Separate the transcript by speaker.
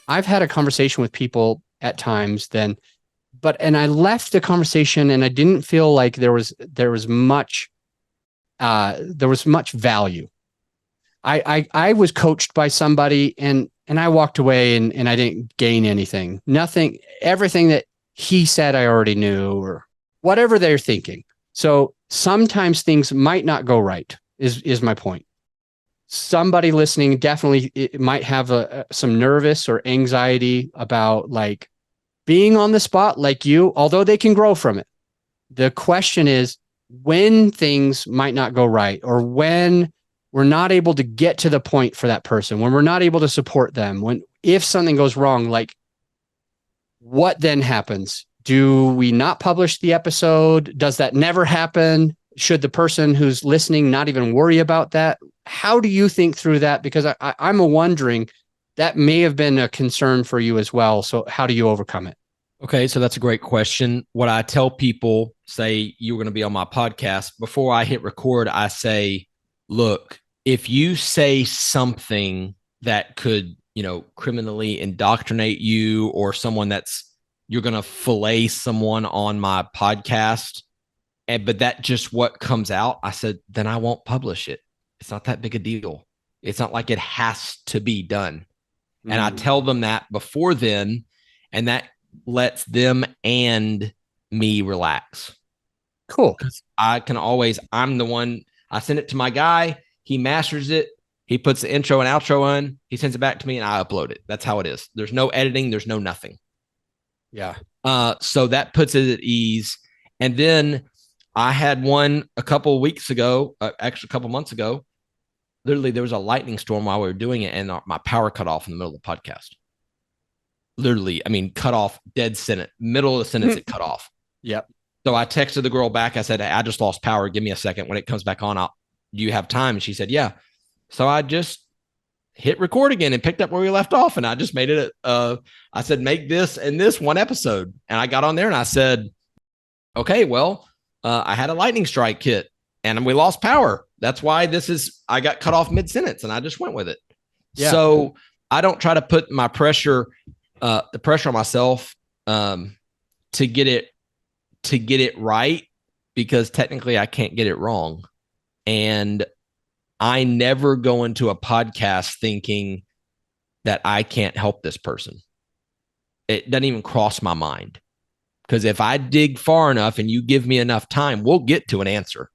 Speaker 1: I've had a conversation with people at times then, and I left the conversation and I didn't feel like there was much value. I was coached by somebody and I walked away and I didn't gain anything. Nothing, everything that he said I already knew or whatever they're thinking. So sometimes things might not go right is my point. Somebody listening definitely it might have some nervous or anxiety about like being on the spot like you, although they can grow from it. The question is when things might not go right or when we're not able to get to the point for that person, when we're not able to support them, when if something goes wrong, like what then happens? Do we not publish the episode? Does that never happen? Should the person who's listening not even worry about that? How do you think through that? Because I'm wondering that may have been a concern for you as well. So how do you overcome it?
Speaker 2: Okay, so that's a great question. What I tell people, say you're going to be on my podcast, before I hit record, I say, look, if you say something that could, criminally indoctrinate you or someone you're going to fillet someone on my podcast, but that just what comes out, I said, then I won't publish it. It's not that big a deal. It's not like it has to be done. And I tell them that before then, and that lets them and me relax.
Speaker 1: Cool.
Speaker 2: I'm the one, I send it to my guy. He masters it. He puts the intro and outro on. He sends it back to me and I upload it. That's how it is. There's no editing. There's no nothing.
Speaker 1: Yeah.
Speaker 2: So that puts it at ease. And then I had one a couple of weeks ago, actually a couple months ago. Literally, there was a lightning storm while we were doing it, and my power cut off in the middle of the podcast. Literally, I mean, cut off, dead sentence, middle of the sentence, it cut off.
Speaker 1: Yep.
Speaker 2: So I texted the girl back. I said, hey, I just lost power. Give me a second. When it comes back on, do you have time? And she said, yeah. So I just hit record again and picked up where we left off. And I just made it. I said, make this and this one episode. And I got on there and I said, okay, well, I had a lightning strike hit and we lost power. That's why I got cut off mid-sentence and I just went with it. Yeah. So I don't try to put the pressure on myself to get it right, because technically I can't get it wrong. And I never go into a podcast thinking that I can't help this person. It doesn't even cross my mind, because if I dig far enough and you give me enough time, we'll get to an answer.